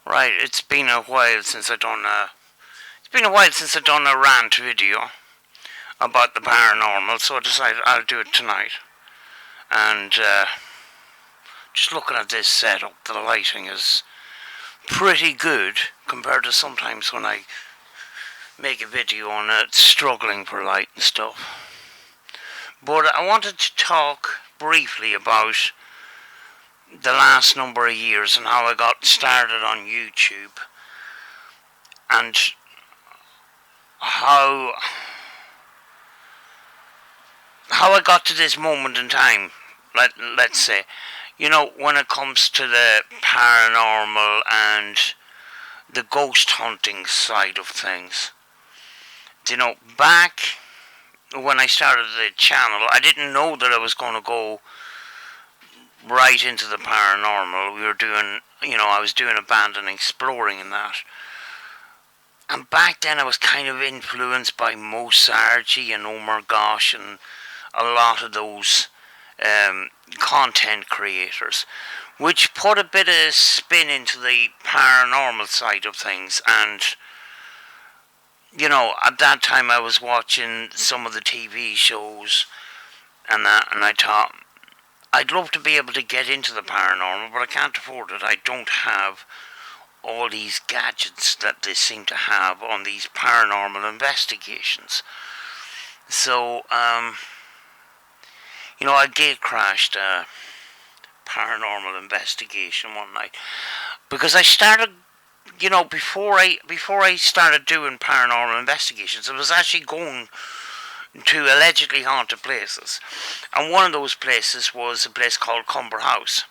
Right, it's been a while since I done a rant video about the paranormal, so I decided I'll do it tonight. And just looking at this setup, the lighting is pretty good compared to sometimes when I make a video on it struggling for light and stuff. But I wanted to talk briefly about the last number of years and how I got started on YouTube and how I got to this moment in time. Let's say, when it comes to the paranormal and the ghost hunting side of things. Back when I started the channel, I didn't know that I was going to go right into the paranormal. I was doing abandoned exploring and that. And back then I was kind of influenced by Mo Sargi and Omar Gosh and a lot of those content creators, which put a bit of spin into the paranormal side of things. And at that time I was watching some of the TV shows and that, and I thought, I'd love to be able to get into the paranormal, but I can't afford it. I don't have all these gadgets that they seem to have on these paranormal investigations. So, I gate crashed a paranormal investigation one night because I started, before I started doing paranormal investigations, I was actually going to allegedly haunted places, and one of those places was a place called Cumber House,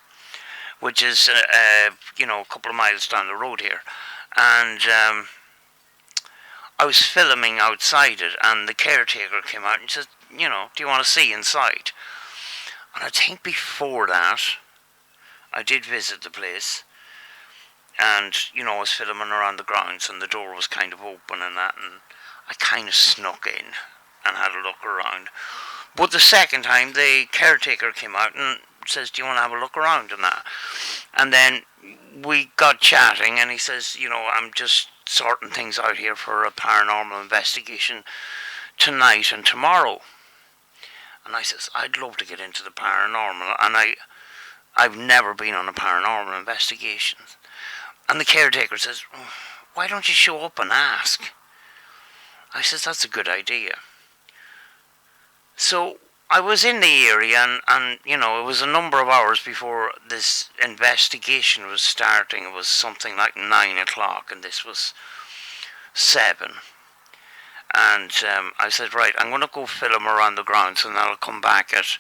which is a couple of miles down the road here. And I was filming outside it, and the caretaker came out and said, do you want to see inside? And I think before that I did visit the place, and I was filming around the grounds, and the door was kind of open and that, and I kind of snuck in and had a look around. But the second time, the caretaker came out and says, do you want to have a look around and that? And then we got chatting, and he says, I'm just sorting things out here for a paranormal investigation tonight and tomorrow. And I says, I'd love to get into the paranormal, and I've never been on a paranormal investigation. And the caretaker says, why don't you show up and ask? I says, that's a good idea. So I was in the area, and it was a number of hours before this investigation was starting. It was something like 9 o'clock, and this was 7. And I said, right, I'm going to go film around the grounds, and I'll come back at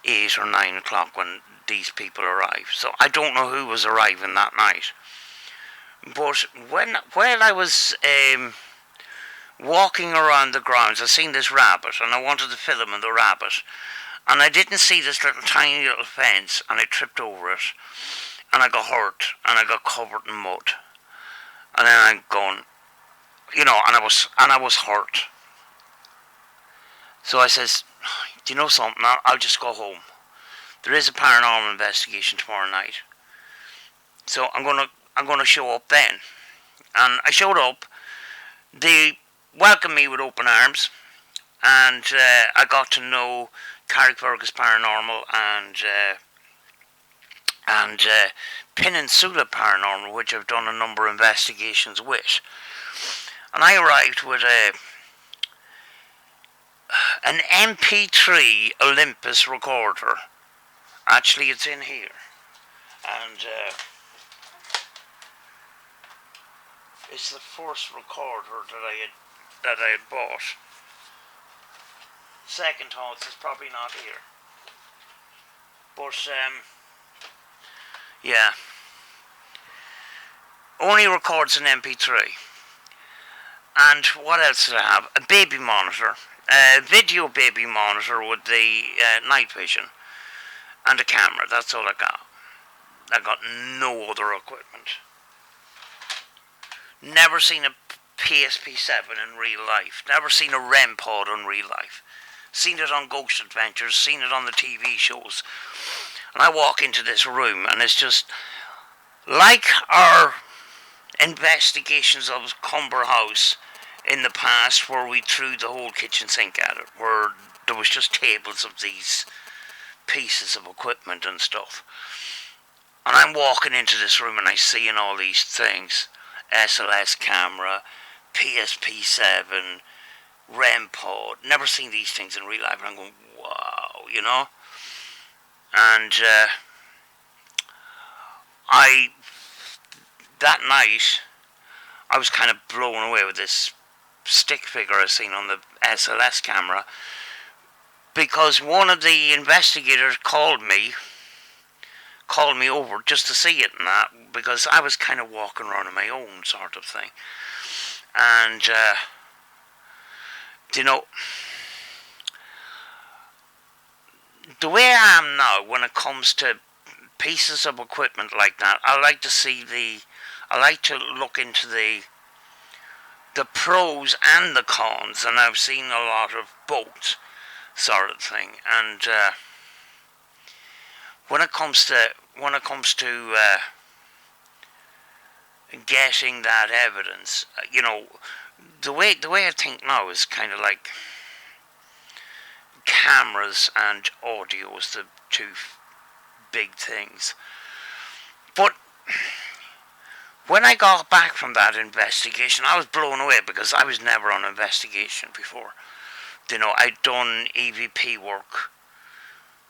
8 or 9 o'clock when these people arrive. So I don't know who was arriving that night. But while I was walking around the grounds, I seen this rabbit, and I wanted to film the rabbit. And I didn't see this tiny little fence, and I tripped over it, and I got hurt, and I got covered in mud. And then I'm going, and I was hurt. So I says, do you know something? I'll just go home. There is a paranormal investigation tomorrow night, so I'm gonna show up then. And I showed up. They welcomed me with open arms, and I got to know Carrickfergus Paranormal and Peninsula Paranormal, which I've done a number of investigations with. And I arrived with an MP3 Olympus recorder. Actually, it's in here. And it's the first recorder that I had bought. Second thoughts is probably not here. But, yeah. Only records an MP3. And what else did I have? A baby monitor. A video baby monitor with the night vision. And a camera. That's all I got. I got no other equipment. Never seen a PSP-7 in real life. Never seen a REM pod in real life. Seen it on Ghost Adventures. Seen it on the TV shows. And I walk into this room, and it's just like our investigations of Cumber House in the past where we threw the whole kitchen sink at it, where there was just tables of these pieces of equipment and stuff. And I'm walking into this room and I seeing all these things. SLS camera, PSP7, REM pod. Never seen these things in real life. And I'm going, wow, you know? And that night, I was kind of blown away with this stick figure I seen on the SLS camera, because one of the investigators called me over just to see it and that, because I was kind of walking around on my own sort of thing. And you know, the way I am now when it comes to pieces of equipment like that, I like to look into the pros and the cons, and I've seen a lot of both sort of thing. And when it comes to getting that evidence, you know, the way I think now is kind of like cameras and audio is the two big things. But when I got back from that investigation, I was blown away, because I was never on investigation before. You know, I'd done EVP work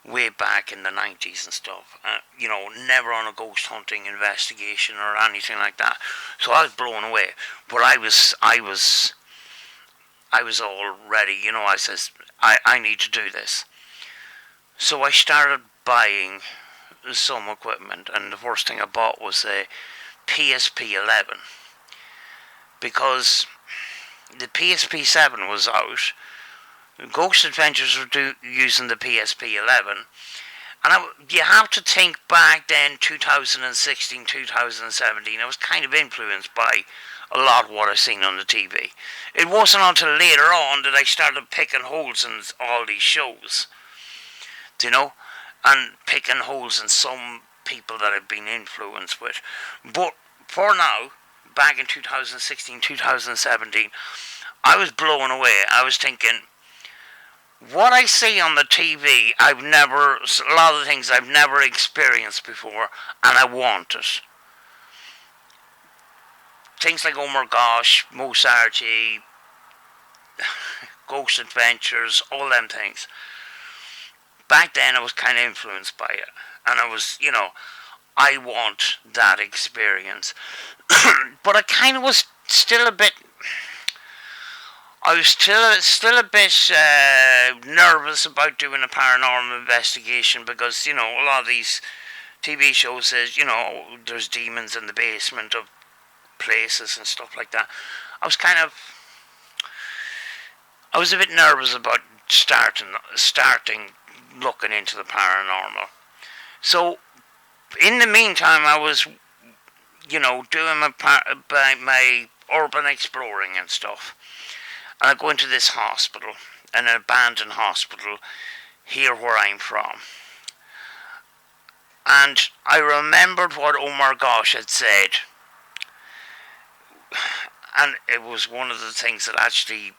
way back in the 90s and stuff. You know, never on a ghost hunting investigation or anything like that. So I was blown away. But I was all ready. You know, I says, I need to do this. So I started buying some equipment, and the first thing I bought was a PSP-11, because the PSP-7 was out. Ghost Adventures were using the PSP-11, and you have to think back then, 2016, 2017, I was kind of influenced by a lot of what I've seen on the TV. It wasn't until later on that I started picking holes in all these shows, you know, and picking holes in some people that I've been influenced with. But for now, back in 2016, 2017, I was blown away. I was thinking, what I see on the TV, a lot of the things I've never experienced before, and I want it. Things like Oh My Gosh, Most RG, Ghost Adventures, all them things. Back then I was kind of influenced by it, and I was, you know, I want that experience. But I kind of was still a bit, still a bit nervous about doing a paranormal investigation, because, you know, a lot of these TV shows says, you know, there's demons in the basement of places and stuff like that. I was a bit nervous about starting looking into the paranormal. So in the meantime, I was, you know, doing my urban exploring and stuff. And I go into this hospital, an abandoned hospital here where I'm from. And I remembered what Oh My Gosh had said. And it was one of the things that actually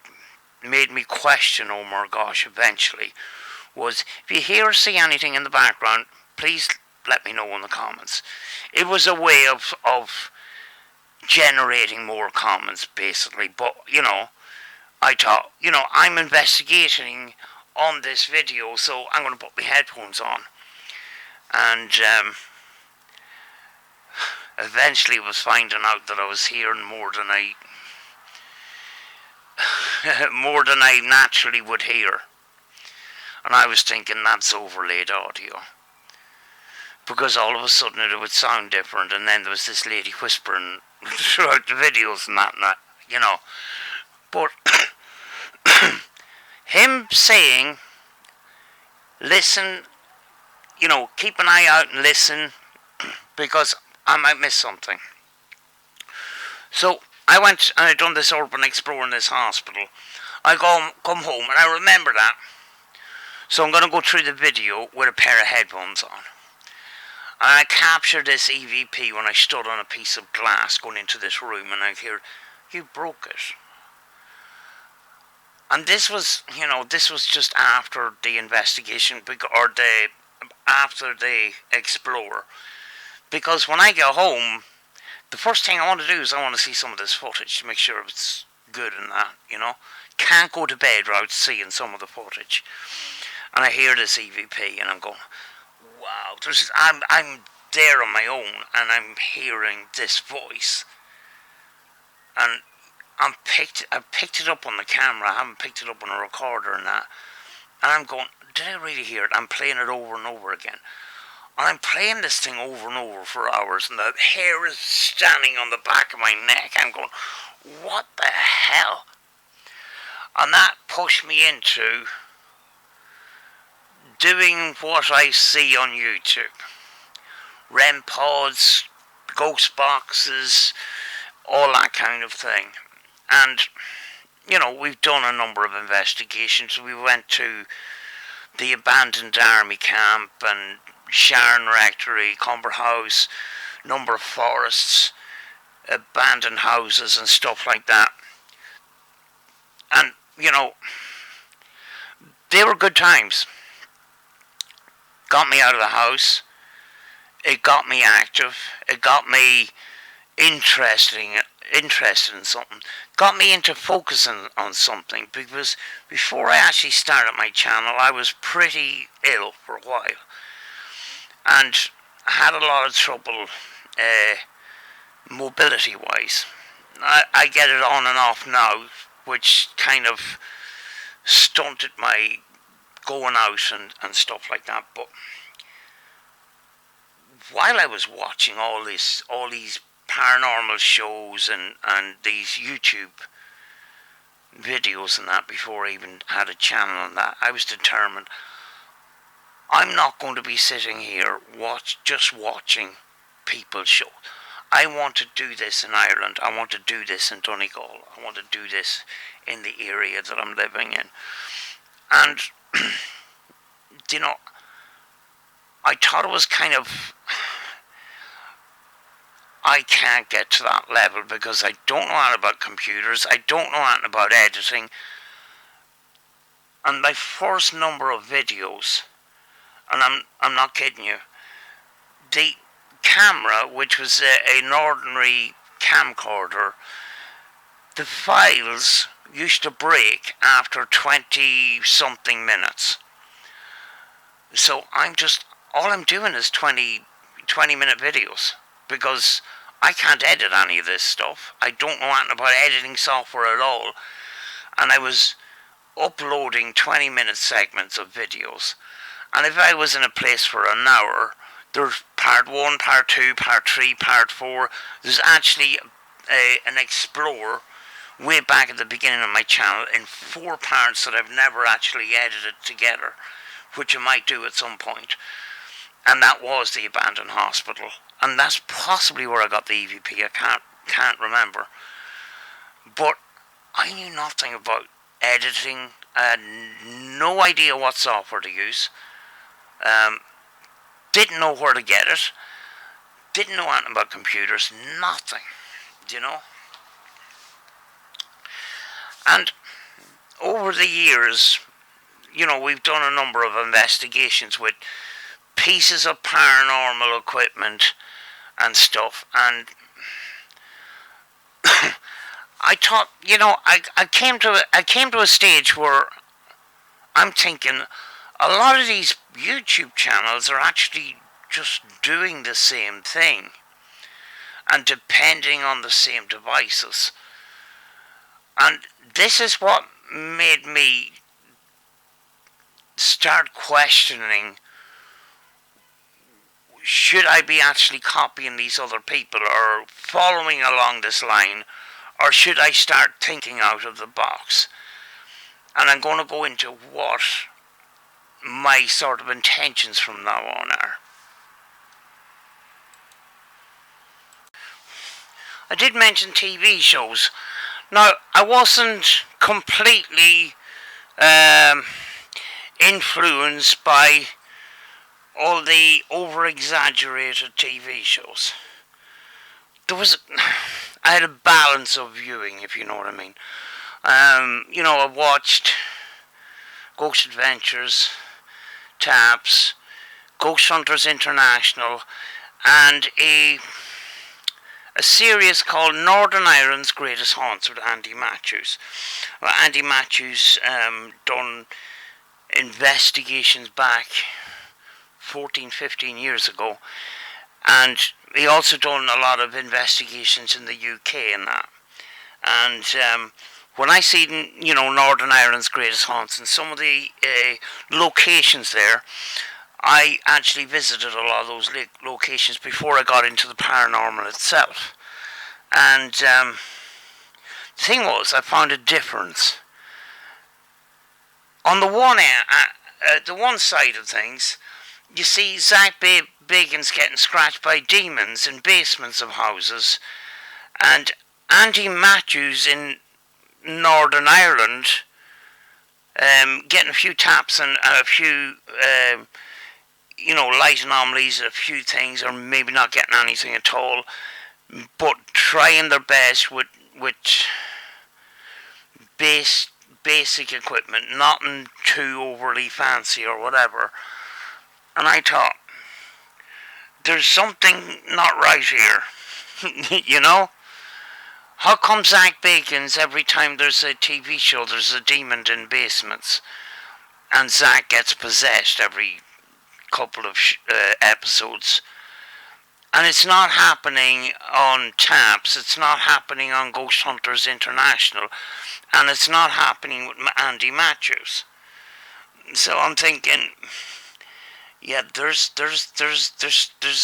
made me question Oh My Gosh eventually, was, if you hear or see anything in the background, please let me know in the comments. It was a way of generating more comments, basically. But, you know, I thought, you know, I'm investigating on this video, so I'm going to put my headphones on. And eventually was finding out that I was hearing more than I naturally would hear. And I was thinking, that's overlaid audio. Because all of a sudden it would sound different, and then there was this lady whispering throughout the videos and that, you know. But him saying, listen, you know, keep an eye out and listen, because I might miss something. So I went and I done this urban explore in this hospital. I come home and I remember that. So I'm going to go through the video with a pair of headphones on. And I captured this EVP when I stood on a piece of glass going into this room, and I hear, "You broke it." And this was, this was just after the investigation, or after the explore. Because when I go home, the first thing I want to do is I want to see some of this footage to make sure it's good and that. Can't go to bed without seeing some of the footage. And I hear this EVP, and I'm going, wow, I'm there on my own, and I'm hearing this voice. And I picked it up on the camera. I haven't picked it up on a recorder and that. And I'm going, did I really hear it? I'm playing it over and over again. And I'm playing this thing over and over for hours, and the hair is standing on the back of my neck. I'm going, what the hell? And that pushed me into doing what I see on YouTube. REM pods, ghost boxes, all that kind of thing. And, we've done a number of investigations. We went to the abandoned army camp and Sharon Rectory, Cumber House, number of forests, abandoned houses and stuff like that. And, they were good times. Got me out of the house. It got me active. It got me interested in something. Got me into focusing on something, because before I actually started my channel, I was pretty ill for a while. And I had a lot of trouble mobility-wise. I get it on and off now, which kind of stunted my going out and stuff like that. But while I was watching all these paranormal shows and these YouTube videos and that, before I even had a channel on that, I was determined, I'm not going to be sitting here just watching people's shows. I want to do this in Ireland. I want to do this in Donegal. I want to do this in the area that I'm living in. And, I thought it was kind of, I can't get to that level because I don't know anything about computers. I don't know anything about editing. And my first number of videos, and I'm not kidding you, the camera, which was an ordinary camcorder, the files used to break after 20 something minutes. So all I'm doing is 20-minute videos, because I can't edit any of this stuff. I don't know anything about editing software at all. And I was uploading 20-minute segments of videos. And if I was in a place for an hour, there's part 1, part 2, part 3, part 4. There's actually an Explorer way back at the beginning of my channel in 4 parts that I've never actually edited together, which I might do at some point. And that was the abandoned hospital. And that's possibly where I got the EVP. I can't remember. But I knew nothing about editing. I had no idea what software to use. Didn't know where to get it. Didn't know anything about computers. Nothing. And over the years, we've done a number of investigations with pieces of paranormal equipment and stuff. And I thought, I came to a stage where I'm thinking, a lot of these YouTube channels are actually just doing the same thing and depending on the same devices. And this is what made me start questioning, should I be actually copying these other people or following along this line, or should I start thinking out of the box? And I'm going to go into what my sort of intentions from now on are. I did mention TV shows. Now, I wasn't completely influenced by all the over-exaggerated TV shows. I had a balance of viewing, if you know what I mean. I watched Ghost Adventures, Taps, Ghost Hunters International, and a series called Northern Ireland's Greatest Haunts with Andy Matthews. Well, Andy Matthews done investigations back 14, 15 years ago, and he also done a lot of investigations in the UK and that. And when I see, Northern Ireland's Greatest Haunts and some of the locations there, I actually visited a lot of those locations before I got into the paranormal itself. And the thing was, I found a difference. On the one side of things, you see Zach Bacon's getting scratched by demons in basements of houses, and Andy Matthews in Northern Ireland getting a few taps and a few light anomalies, a few things, or maybe not getting anything at all, but trying their best with basic equipment, nothing too overly fancy or whatever. And I thought, there's something not right here. you know? How come Zach Bacon's every time there's a TV show, there's a demon in basements, and Zach gets possessed every couple of episodes? And it's not happening on Taps, it's not happening on Ghost Hunters International, and it's not happening with Andy Matthews. So I'm thinking, yeah, there's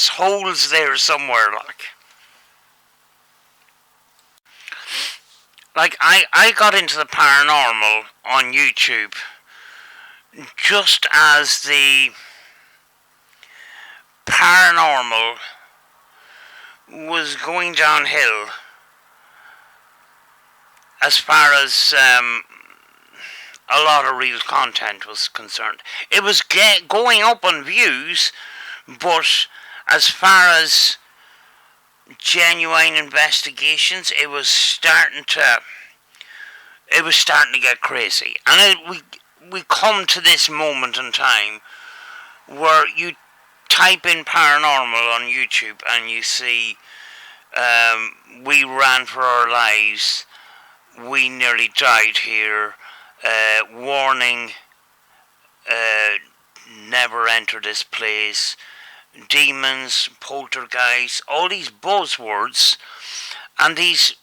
holes there somewhere, like I got into the paranormal on YouTube just as the paranormal was going downhill as far as a lot of real content was concerned. It was going up on views, but as far as genuine investigations, it was starting to get crazy. And we come to this moment in time where you type in paranormal on YouTube and you see we ran for our lives, we nearly died here, warning, never enter this place, demons, poltergeists, all these buzzwords, and these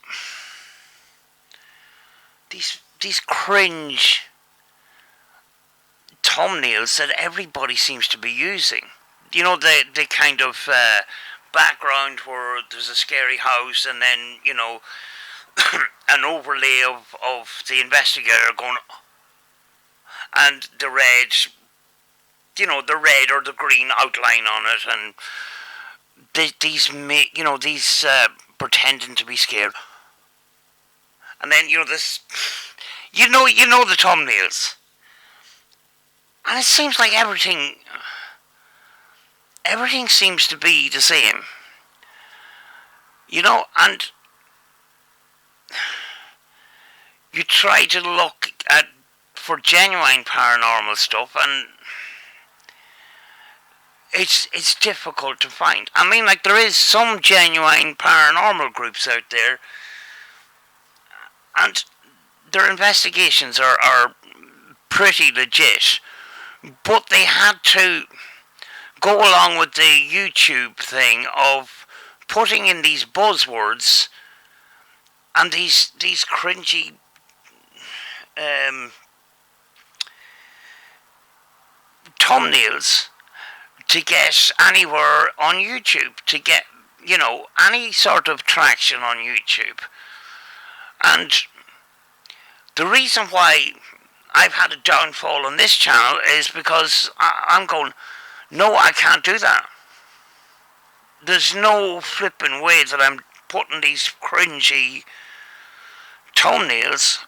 cringe thumbnails that everybody seems to be using. The kind of background where there's a scary house and then, an overlay of the investigator going, and the red or the green outline on it, and these pretending to be scared, and then this, the thumbnails, and it seems like everything seems to be the same, and you try to look for genuine paranormal stuff, and it's difficult to find. I mean, like, there is some genuine paranormal groups out there, and their investigations are pretty legit, but they had to go along with the YouTube thing of putting in these buzzwords and these cringy thumbnails to get anywhere on YouTube, to get, any sort of traction on YouTube. And the reason why I've had a downfall on this channel is because I'm going, no, I can't do that. There's no flipping way that I'm putting these cringy thumbnails,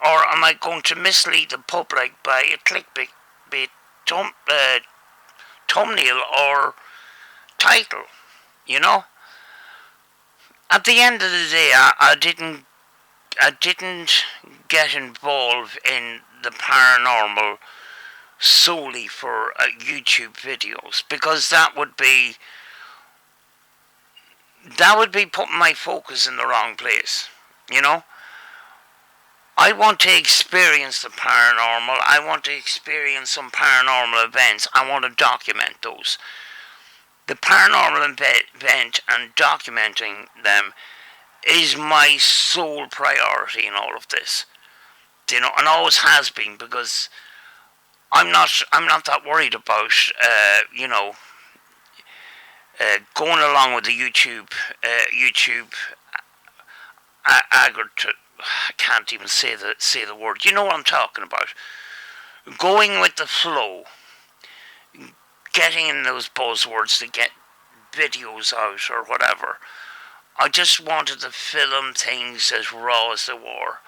or am I going to mislead the public by a clickbait thumbnail or title, you know. At the end of the day, I didn't get involved in the paranormal solely for YouTube videos, because that would be putting my focus in the wrong place, you know. I want to experience the paranormal. I want to experience some paranormal events. I want to document those. The paranormal event and documenting them is my sole priority in all of this. You know, and always has been, because I'm not that worried about going along with the YouTube agriculture. I can't even say the word. You know what I'm talking about. Going with the flow, getting in those buzzwords to get videos out or whatever. I just wanted to film things as raw as they were,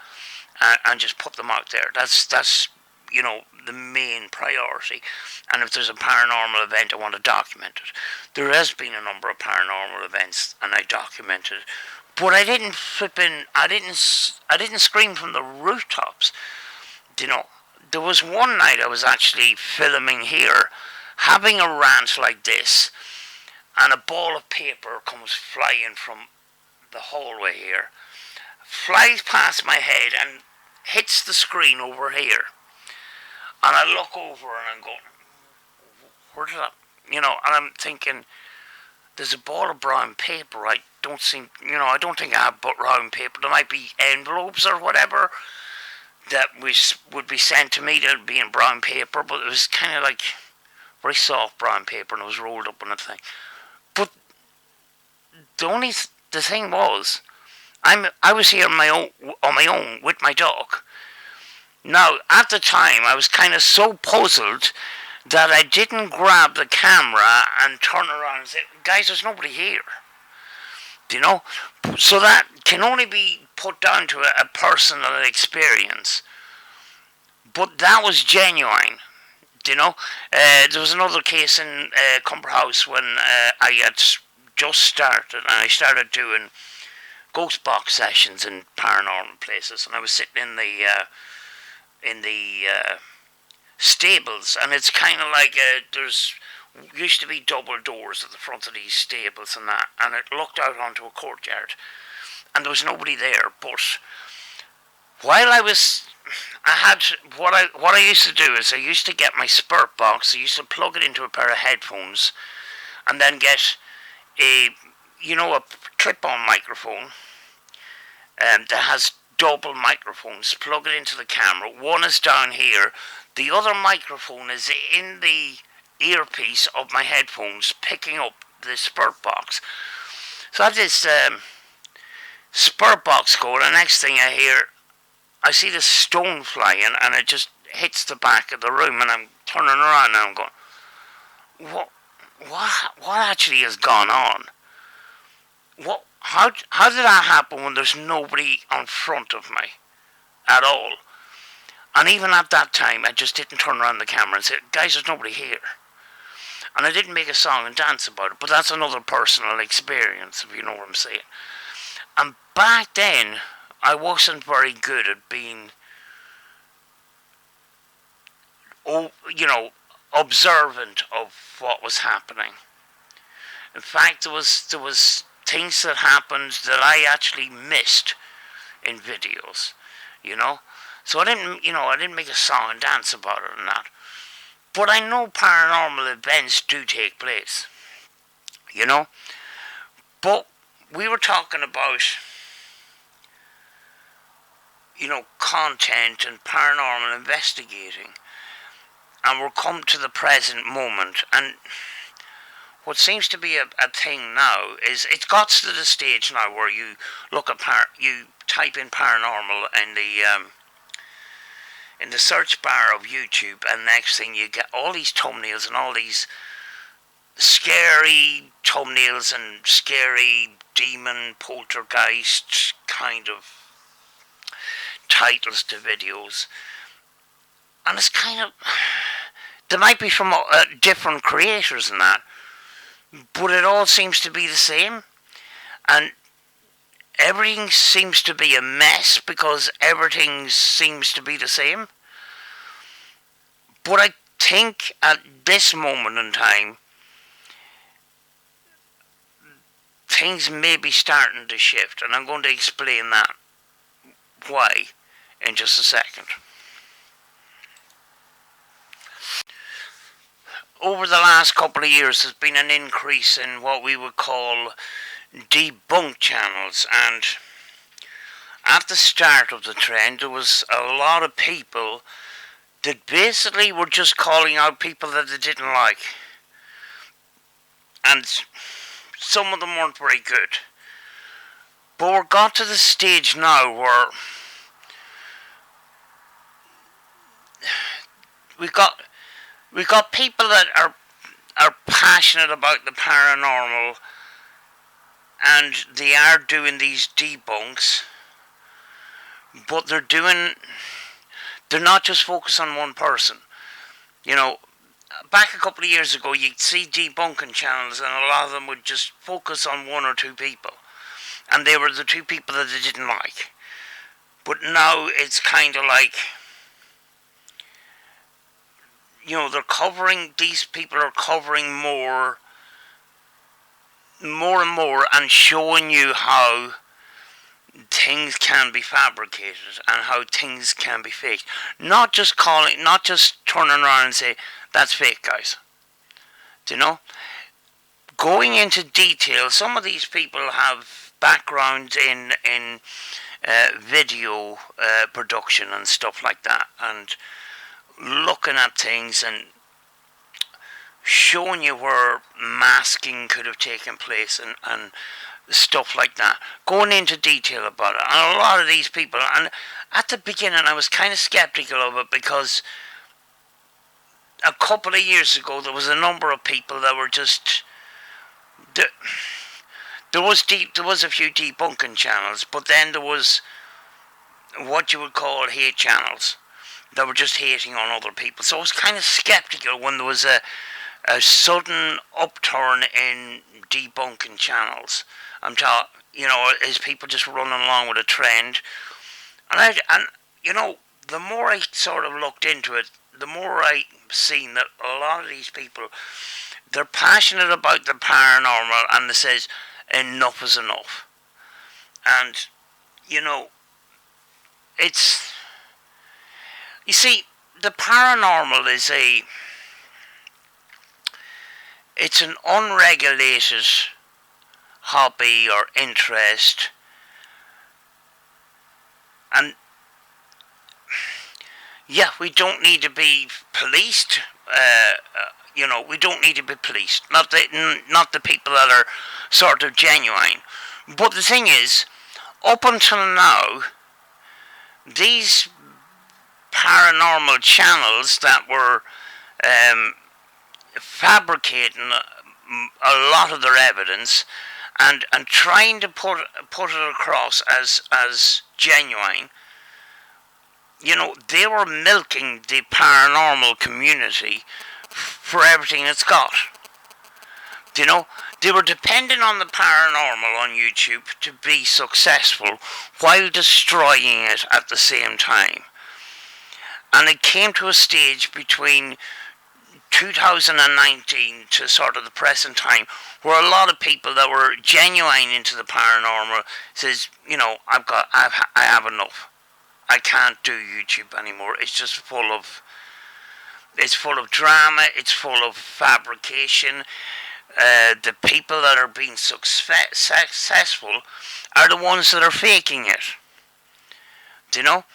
and just put them out there. That's the main priority. And if there's a paranormal event, I want to document it. There has been a number of paranormal events, and I documented it. But I didn't I didn't scream from the rooftops. You know, there was one night I was actually filming here, having a rant like this, and a ball of paper comes flying from the hallway here, flies past my head and hits the screen over here. And I look over and I'm going, where did that, and I'm thinking, there's a ball of brown paper. I don't think I have brown paper. There might be envelopes or whatever that would be sent to me that would be in brown paper, but it was kind of like very soft brown paper, and it was rolled up in a thing. But the thing was, I was here on my own with my dog. Now, at the time, I was kind of so puzzled that I didn't grab the camera and turn around and say, guys, there's nobody here. You know? So that can only be put down to a personal experience. But that was genuine. You know? There was another case in Cumber House when I had just started, and I started doing ghost box sessions in paranormal places, and I was sitting in the stables, and it's kind of like there's used to be double doors at the front of these stables and that, and it looked out onto a courtyard, and there was nobody there. But while what I used to do is I used to get my spurt box. I used to plug it into a pair of headphones, and then get a clip-on microphone that has double microphones, plug it into the camera. One is down here, the other microphone is in the earpiece of my headphones, picking up the spurt box. So I have this spurt box going, and the next thing I see this stone flying, and it just hits the back of the room, and I'm turning around and I'm going, what actually has gone on? How did that happen when there's nobody in front of me at all? And even at that time, I just didn't turn around the camera and say, guys, there's nobody here. And I didn't make a song and dance about it, but that's another personal experience, if you know what I'm saying. And back then, I wasn't very good at being, observant of what was happening. In fact, there was things that happened that I actually missed in videos, So I didn't make a song and dance about it and that. But I know paranormal events do take place, But we were talking about, content and paranormal investigating. And we're come to the present moment. And what seems to be a thing now is it's got to the stage now where you look at you type in paranormal in the search bar of YouTube, and next thing you get all these thumbnails and all these scary thumbnails and scary demon poltergeist kind of titles to videos. And it's kind of, They might be from different creators and that, but it all seems to be the same. And everything seems to be a mess because everything seems to be the same. But I think at this moment in time, things may be starting to shift, and I'm going to explain that why in just a second. Over the last couple of years, there's been an increase in what we would call debunk channels, and at the start of the trend, there was a lot of people that basically were just calling out people that they didn't like, and some of them weren't very good. But we've got to the stage now where we've got people that are passionate about the paranormal, and they are doing these debunks, but they're not just focused on one person. You know, back a couple of years ago, you'd see debunking channels, and a lot of them would just focus on one or two people, and they were the two people that they didn't like. But now it's kind of like, these people are covering more and more, and showing you how things can be fabricated and how things can be faked. Not just turning around and say, that's fake, guys. Do you know? Going into detail, some of these people have backgrounds in video production and stuff like that, and looking at things and showing you where masking could have taken place, and stuff like that, going into detail about it. And a lot of these people, and at the beginning I was kind of skeptical of it, because a couple of years ago there was a number of people that were just there was a few debunking channels, but then there was what you would call hate channels that were just hating on other people. So I was kind of skeptical when there was a sudden upturn in debunking channels. I'm talking, is people just running along with a trend. And the more I sort of looked into it, the more I seen that a lot of these people, they're passionate about the paranormal, and they says enough is enough. And it's, you see, the paranormal is it's an unregulated hobby or interest, and yeah, we don't need to be policed. We don't need to be policed. Not the people that are sort of genuine. But the thing is, up until now, these paranormal channels that were fabricating a lot of their evidence, and trying to put it across as genuine, they were milking the paranormal community for everything it's got. They were depending on the paranormal on YouTube to be successful, while destroying it at the same time. And it came to a stage between 2019 to sort of the present time, where a lot of people that were genuine into the paranormal says, I have enough. I can't do YouTube anymore. It's just full of drama. It's full of fabrication. The people that are being successful are the ones that are faking it. Do you know?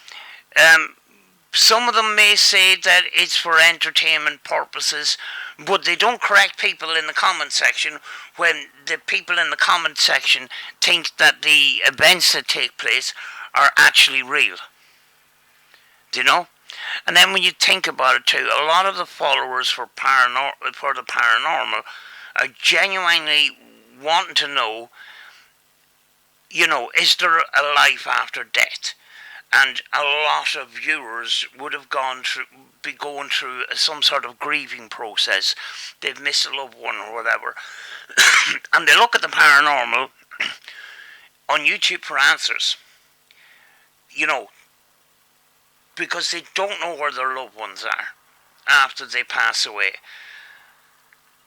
Some of them may say that it's for entertainment purposes, but they don't correct people in the comment section when the people in the comment section think that the events that take place are actually real. Do you know? And then when you think about it too, a lot of the followers for the paranormal are genuinely wanting to know, is there a life after death? and a lot of viewers would have be going through some sort of grieving process. They've missed a loved one or whatever, and they look at the paranormal on YouTube for answers. You know, because they don't know where their loved ones are after they pass away.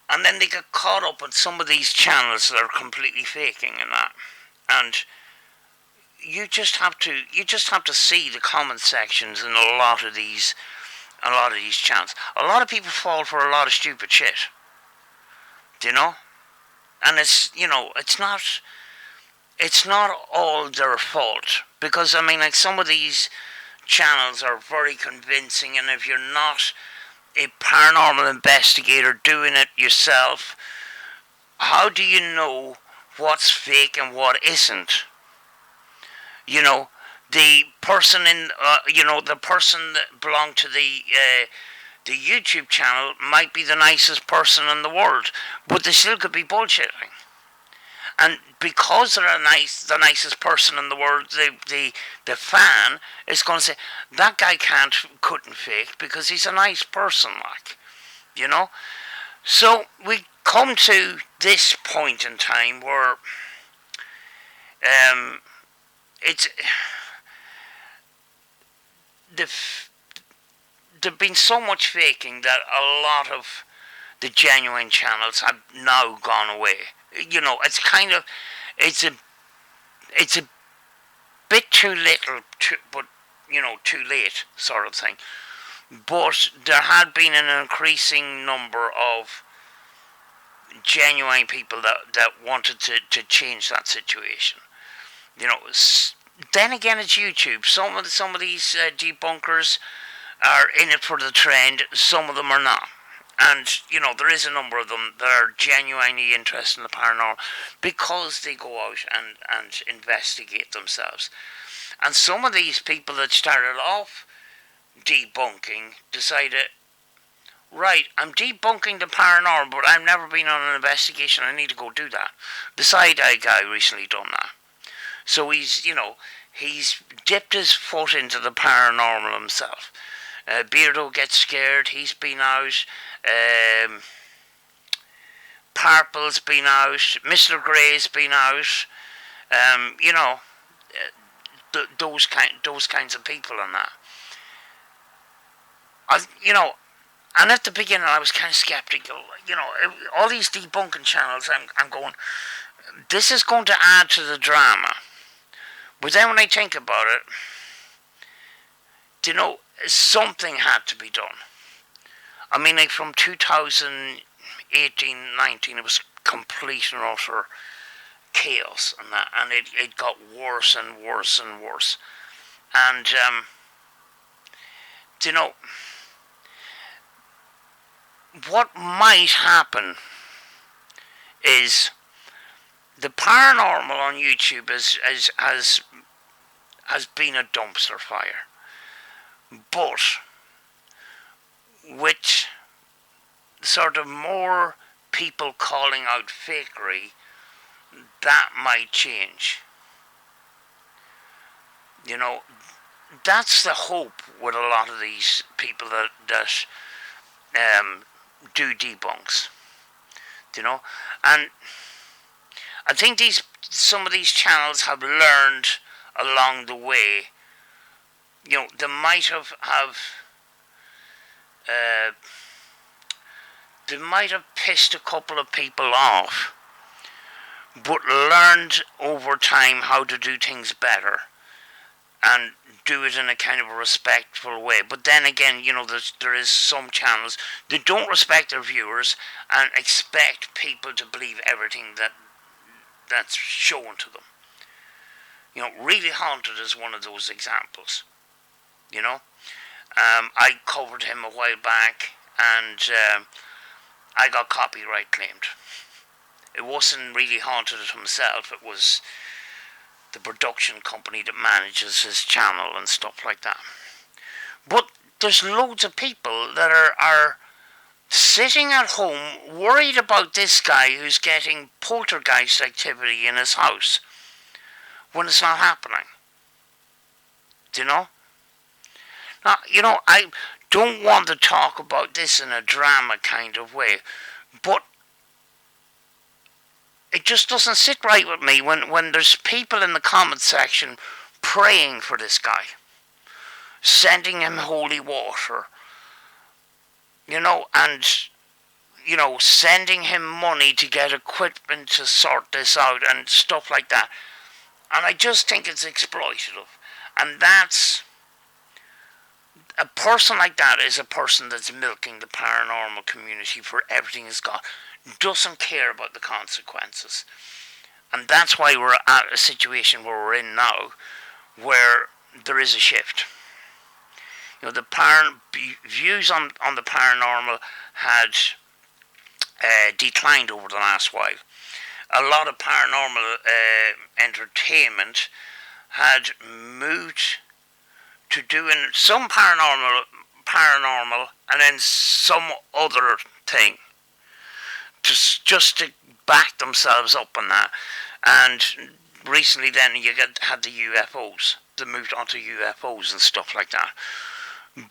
And then they get caught up in some of these channels that are completely faking and that. And you just have to see the comment sections in a lot of these channels. A lot of people fall for a lot of stupid shit. Do you know? And it's not all their fault, because I mean, like, some of these channels are very convincing, and if you're not a paranormal investigator doing it yourself, how do you know what's fake and what isn't? You know, the person the person that belonged to the YouTube channel might be the nicest person in the world, but they still could be bullshitting. And because they're the nicest person in the world, the fan is going to say, that guy couldn't fake because he's a nice person, like, you know. So we come to this point in time where it's there've been so much faking that a lot of the genuine channels have now gone away. You know, it's a bit too little, but too late, sort of thing. But there had been an increasing number of genuine people that wanted to change that situation. You know, then again, it's YouTube. Some of these debunkers are in it for the trend. Some of them are not. And, there is a number of them that are genuinely interested in the paranormal because they go out and investigate themselves. And some of these people that started off debunking decided, right, I'm debunking the paranormal, but I've never been on an investigation. I need to go do that. The side-eye guy recently done that. So he's dipped his foot into the paranormal himself. Beardo gets scared. He's been out. Purple's been out. Mr. Grey's been out. Those kinds of people and that. And at the beginning I was kind of skeptical. All these debunking channels, I'm going, this is going to add to the drama. But then when I think about it, something had to be done. I mean, like, from 2018, 19, it was complete and utter chaos and that, and it got worse and worse and worse. And what might happen is the paranormal on YouTube has been a dumpster fire. But with sort of more people calling out fakery, that might change. That's the hope with a lot of these people that do debunks. And I think some of these channels have learned along the way. They might have pissed a couple of people off, but learned over time how to do things better and do it in a kind of a respectful way. But then again, there is some channels that don't respect their viewers and expect people to believe everything that's shown to them. Really Haunted is one of those examples. I covered him a while back, and I got copyright claimed. It wasn't Really Haunted himself, it was the production company that manages his channel and stuff like that. But there's loads of people that are sitting at home worried about this guy who's getting poltergeist activity in his house when it's not happening. You know? Now, I don't want to talk about this in a drama kind of way, but it just doesn't sit right with me when there's people in the comment section praying for this guy, sending him holy water, and sending him money to get equipment to sort this out and stuff like that. And I just think it's exploitative. And a person like that is a person that's milking the paranormal community for everything it's got, doesn't care about the consequences. And that's why we're at a situation where we're in now, where there is a shift. The views on the paranormal had declined over the last while. A lot of paranormal entertainment had moved to doing some paranormal, and then some other thing, just to back themselves up on that. And recently, then you had the UFOs. They moved on to UFOs and stuff like that.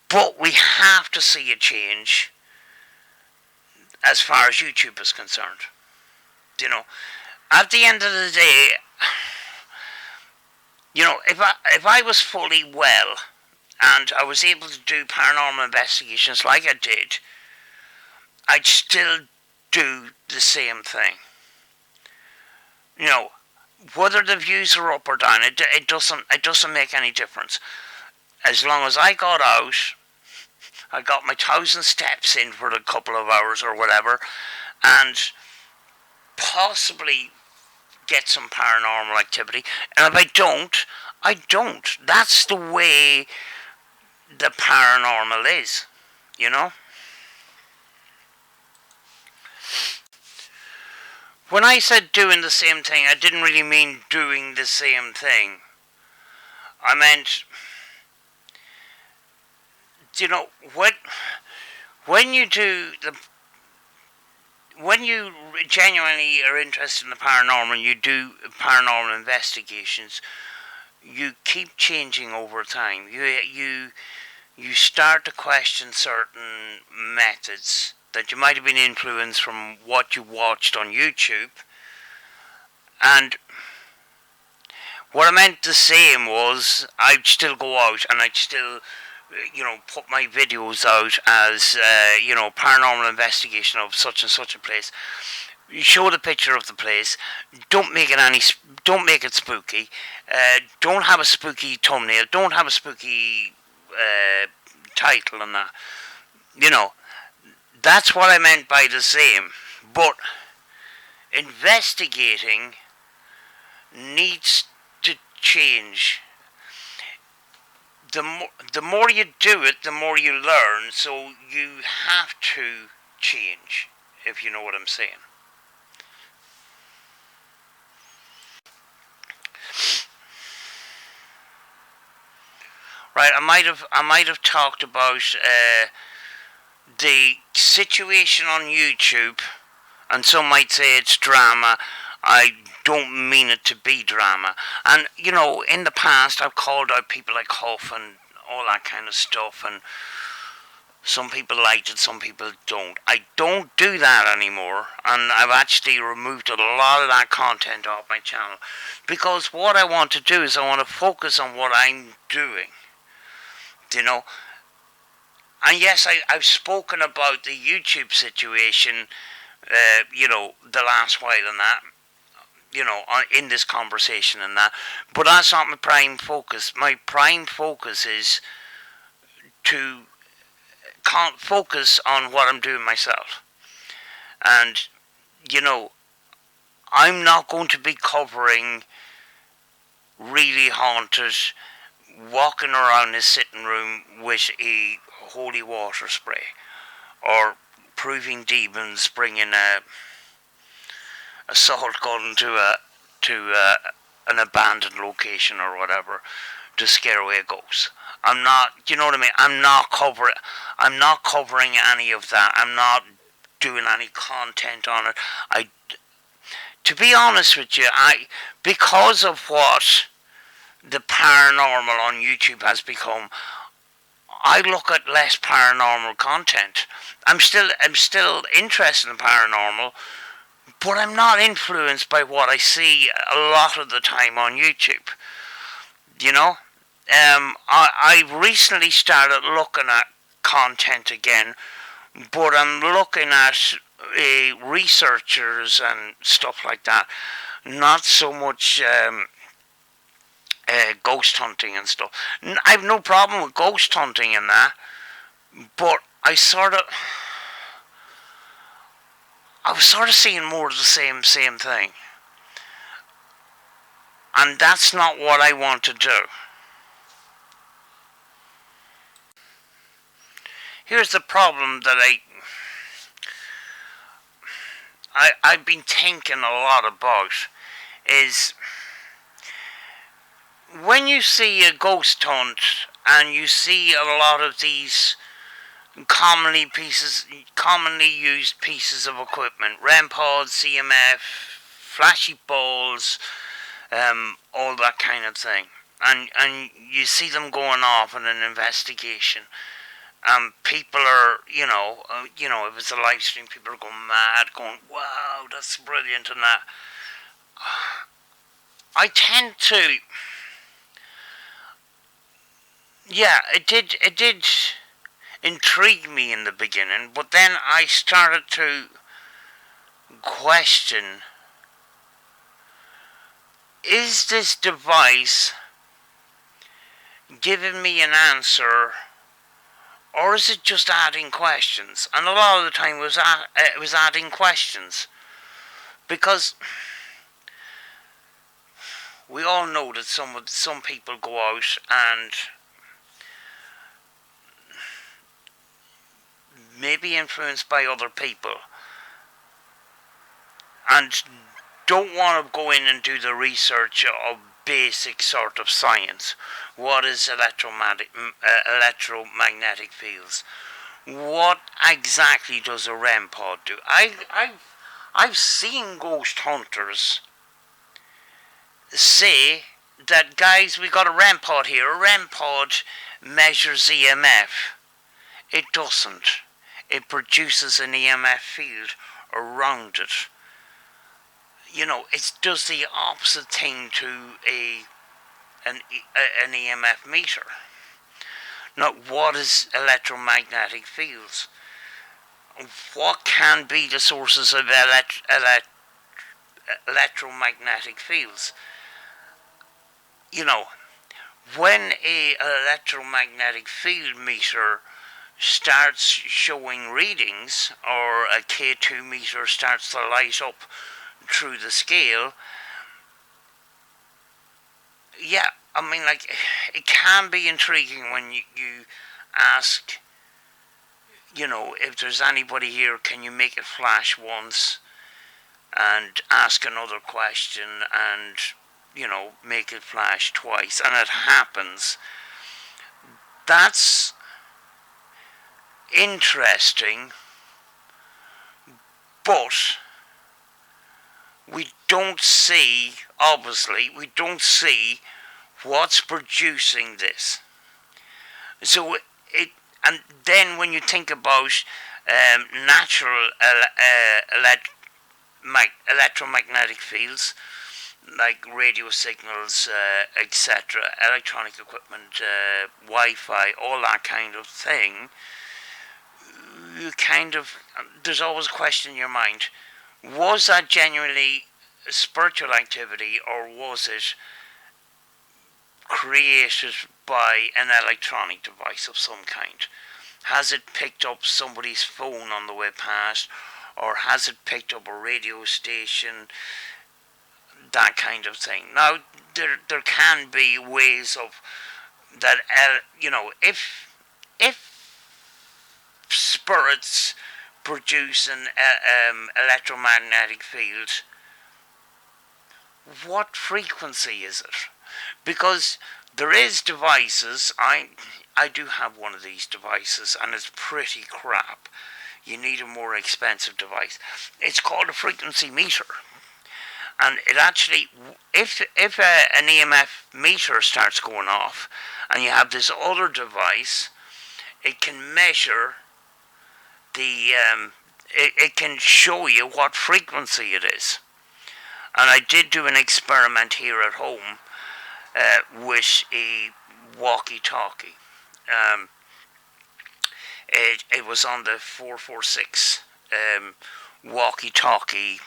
But we have to see a change as far as YouTube is concerned. At the end of the day, if I was fully well and I was able to do paranormal investigations like I did, I'd still do the same thing. Whether the views are up or down, it doesn't make any difference. As long as I got out, I got my 1,000 steps in for a couple of hours or whatever, and possibly get some paranormal activity. And if I don't, I don't. That's the way the paranormal is, When I said doing the same thing, I didn't really mean doing the same thing. I meant, when you genuinely are interested in the paranormal and you do paranormal investigations, you keep changing over time. You start to question certain methods that you might have been influenced from what you watched on YouTube. And what I meant to say was, I'd still go out and I'd still put my videos out as paranormal investigation of such and such a place. You show the picture of the place. Don't make it spooky. Don't have a spooky thumbnail. Don't have a spooky title and that. That's what I meant by the same. But investigating needs to change. The more you do it, the more you learn. So you have to change, if you know what I'm saying. Right, I might have talked about the situation on YouTube, and some might say it's drama. I don't mean it to be drama. And, in the past, I've called out people like Huff and all that kind of stuff, and some people liked it, some people don't. I don't do that anymore, and I've actually removed a lot of that content off my channel, because what I want to do is I want to focus on what I'm doing. And yes, I've spoken about the YouTube situation, the last while and that, in this conversation and that. But that's not my prime focus. My prime focus is to can't focus on what I'm doing myself. And, I'm not going to be covering really haunted, walking around his sitting room with a holy water spray, or proving demons, bringing a assault gun to an abandoned location or whatever to scare away ghosts. I'm not, you know what I mean? I'm not covering any of that. I'm not doing any content on it. To be honest with you, because of what the paranormal on YouTube has become, I look at less paranormal content. I'm still interested in paranormal, but I'm not influenced by what I see a lot of the time on YouTube. You know, I recently started looking at content again, but I'm looking at researchers and stuff like that. Not so much ghost hunting and stuff. I have no problem with ghost hunting and that, but I was sort of seeing more of the same thing, and that's not what I want to do. Here's the problem that I've been thinking a lot about is when you see a ghost hunt and you see a lot of these commonly used pieces of equipment, REM pods, CMF, flashy balls, all that kind of thing, and you see them going off in an investigation. People are, if it's a live stream, people are going mad, going, "Wow, that's brilliant," and that. I tend to, yeah, it did intrigue me in the beginning, but then I started to question: is this device giving me an answer, or is it just adding questions? And a lot of the time it was adding questions, because we all know that some people go out and may be influenced by other people and don't want to go in and do the research of basic sort of science. What is electromagnetic fields? What exactly does a REM pod do? I've seen ghost hunters say that, guys, we got a REM pod here. A REM pod measures EMF. It doesn't. It produces an EMF field around it. It does the opposite thing to an EMF meter. Now, what is electromagnetic fields? What can be the sources of electromagnetic fields? When a electromagnetic field meter starts showing readings, or a K2 meter starts to light up through the scale, yeah, it can be intriguing when you ask, if there's anybody here, can you make it flash once, and ask another question, and, make it flash twice, and it happens. That's interesting, but we don't see what's producing this. So and then when you think about natural electromagnetic fields, like radio signals, etc., electronic equipment, Wi-Fi, all that kind of thing, there's always a question in your mind: was that genuinely spiritual activity, or was it created by an electronic device of some kind? Has it picked up somebody's phone on the way past, or has it picked up a radio station? That kind of thing. Now, there can be ways of that. If spirits produce an electromagnetic field, what frequency is it? Because there is devices. I do have one of these devices, and it's pretty crap. You need a more expensive device. It's called a frequency meter, and it actually, if an EMF meter starts going off, and you have this other device, it can measure the it can show you what frequency it is. And I did do an experiment here at home with a walkie-talkie. Um, it was on the 446 walkie-talkie.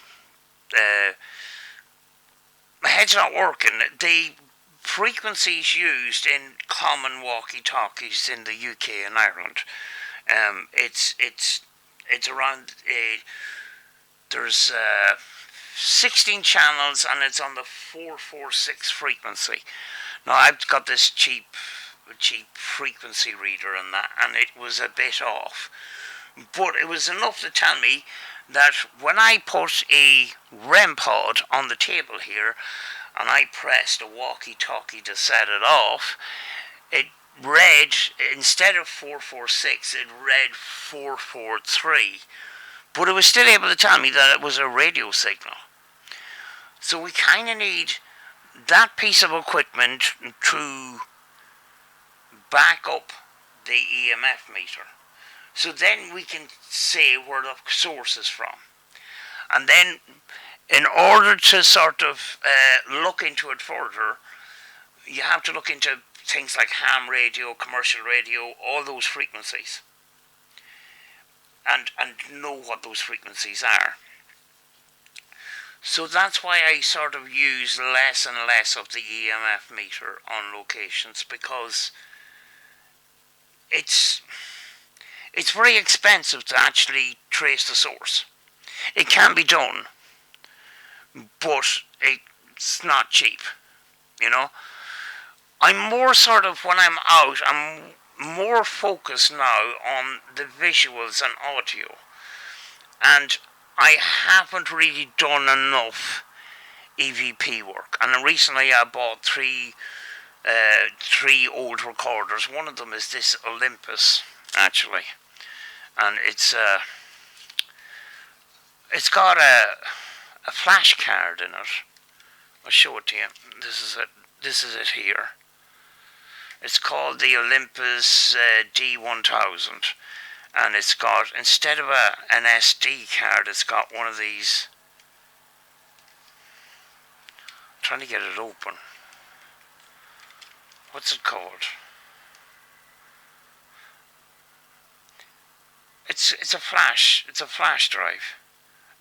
My head's not working. The frequencies used in common walkie-talkies in the UK and Ireland, it's around. There's 16 channels, and it's on the 446 frequency. Now I've got this cheap frequency reader and that, and it was a bit off, but it was enough to tell me that when I put a REM pod on the table here, and I pressed a walkie-talkie to set it off, it read, instead of 446, it read 443. But it was still able to tell me that it was a radio signal. So we kind of need that piece of equipment to back up the EMF meter. So then we can say where the source is from. And then, in order to sort of look into it further, you have to look into things like ham radio, commercial radio, all those frequencies. And know what those frequencies are. So that's why I sort of use less and less of the EMF meter on locations, because it's very expensive to actually trace the source. It can be done, but it's not cheap, you know. I'm more sort of, when I'm out, I'm more focused now on the visuals and audio, and I haven't really done enough EVP work. And recently I bought three old recorders. One of them is this Olympus, actually, and it's got a flash card in it. I'll show it to you. This is it here. It's called the Olympus D1000, and it's got, instead of an SD card, it's got one of these. I'm trying to get it open. What's it called? It's a flash drive.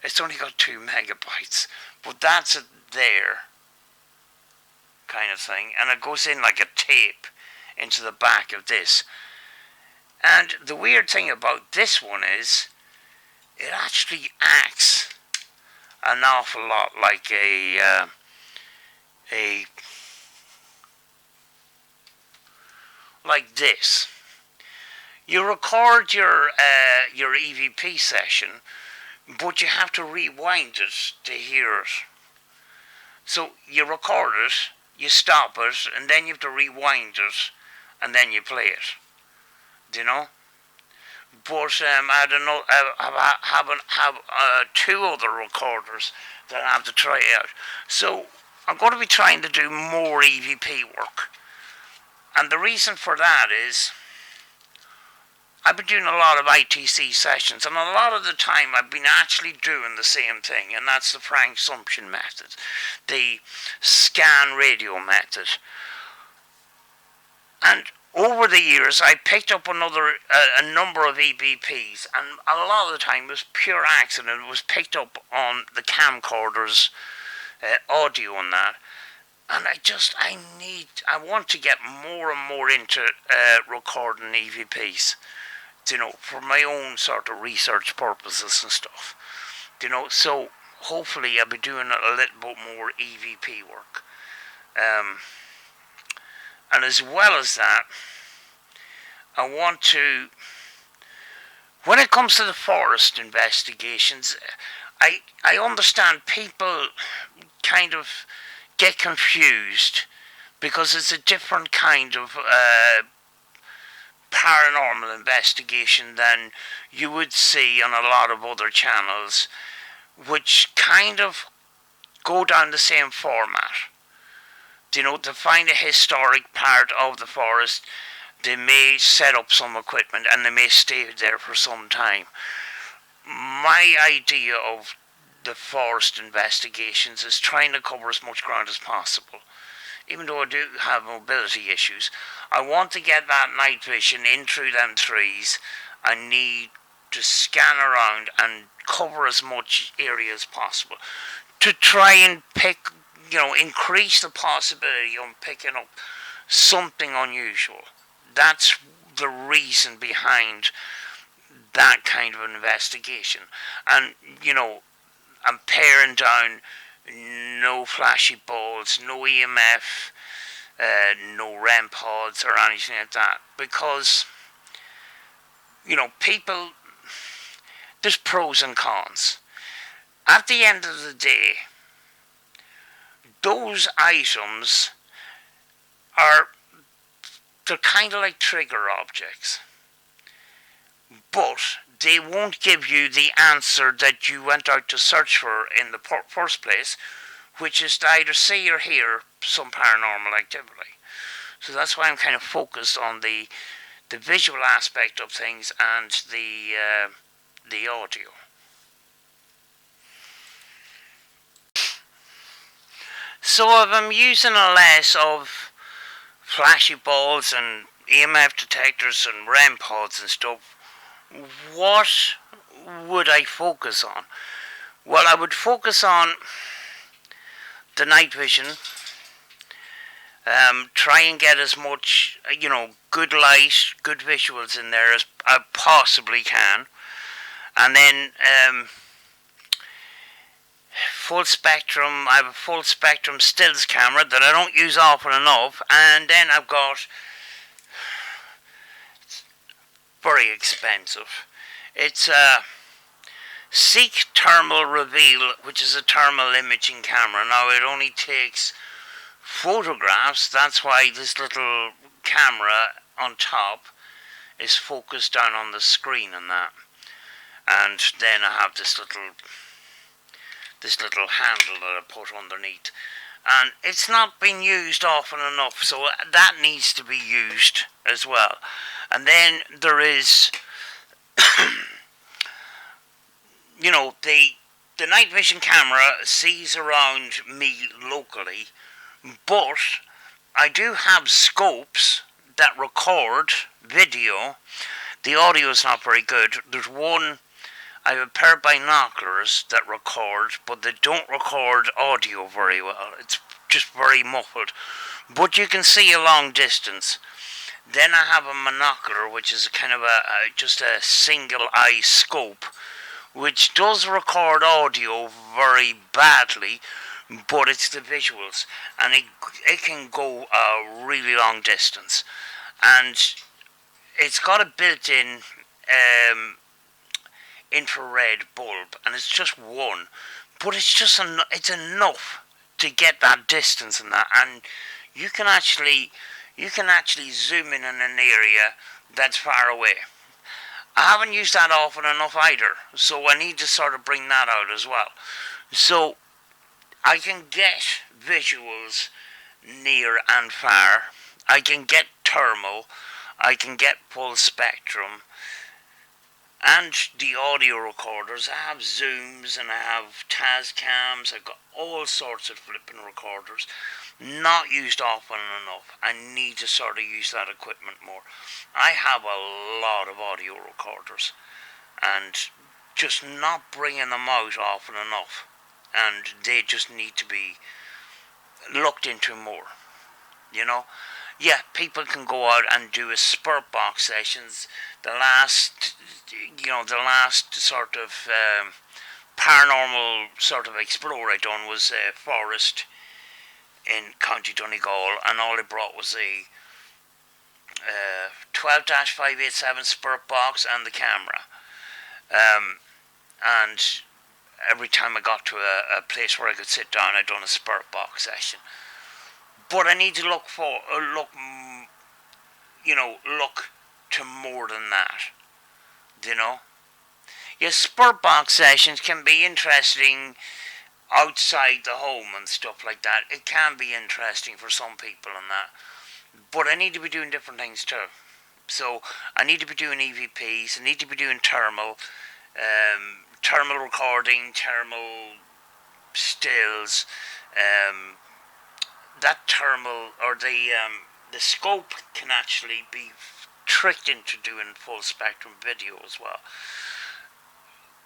It's only got 2 megabytes, but that's it there, kind of thing, and it goes in like a tape into the back of this. And the weird thing about this one is it actually acts an awful lot like a like this. You record your EVP session, but you have to rewind it to hear it. So you record it, you stop it, and then you have to rewind it, and then you play it. Do you know? But I don't know. I have 2 other recorders that I have to try out. So I'm going to be trying to do more EVP work, and the reason for that is I've been doing a lot of ITC sessions, and a lot of the time I've been actually doing the same thing, and that's the Frank Sumption method, the scan radio method. And over the years, I picked up a number of EVPs, and a lot of the time it was pure accident. It was picked up on the camcorders, audio and that. And I want to get more and more into recording EVPs, you know, for my own sort of research purposes and stuff, you know. So hopefully I'll be doing a little bit more EVP work. And as well as that, I want to, when it comes to the forest investigations, I understand people kind of get confused because it's a different kind of paranormal investigation than you would see on a lot of other channels, which kind of go down the same format. To find a historic part of the forest, they may set up some equipment and they may stay there for some time. My idea of the forest investigations is trying to cover as much ground as possible. Even though I do have mobility issues, I want to get that night vision in through them trees. I need to scan around and cover as much area as possible to try and increase the possibility of picking up something unusual. That's the reason behind that kind of investigation. And, I'm paring down no flashy balls, no EMF, no REM pods or anything like that. Because, people, there's pros and cons. At the end of the day, those items they're kind of like trigger objects. But they won't give you the answer that you went out to search for in the first place, which is to either see or hear some paranormal activity. So that's why I'm kind of focused on the visual aspect of things and the audio. So if I'm using a less of flashy balls and EMF detectors and REM pods and stuff, what would I focus on? Well, I would focus on the night vision, try and get as much, good light, good visuals in there as I possibly can, and then full spectrum. I have a full spectrum stills camera that I don't use often enough, and then I've got, it's very expensive. It's a Seek Thermal Reveal, which is a thermal imaging camera. Now it only takes photographs. That's why this little camera on top is focused down on the screen and that. And then I have this little handle that I put underneath, and it's not been used often enough, so that needs to be used as well. And then there is the night vision camera sees around me locally, but I do have scopes that record video. The audio is not very good. There's one, I have a pair of binoculars that record, but they don't record audio very well. It's just very muffled. But you can see a long distance. Then I have a monocular, which is kind of just a single eye scope, which does record audio very badly, but it's the visuals, and it can go a really long distance. And it's got a built-in infrared bulb, and it's just one, but it's enough to get that distance and that, and you can actually zoom in an area that's far away. I haven't used that often enough either, so I need to sort of bring that out as well. So I can get visuals near and far. I can get thermal. I can get full spectrum. And the audio recorders. I have Zooms and I have Tascams. I've got all sorts of flipping recorders. Not used often enough. I need to sort of use that equipment more. I have a lot of audio recorders and just not bringing them out often enough. And they just need to be looked into more. Yeah, people can go out and do a spurt box sessions. The last sort of paranormal sort of explore I done was a forest in County Donegal, and all I brought was a 12-587 spurt box and the camera. And every time I got to a place where I could sit down, I done a spurt box session. But I need to look to more than that. Yes, spurt box sessions can be interesting outside the home and stuff like that. It can be interesting for some people and that. But I need to be doing different things too. So I need to be doing EVPs. I need to be doing thermal recording, thermal stills. Um, that thermal or the scope can actually be tricked into doing full spectrum video as well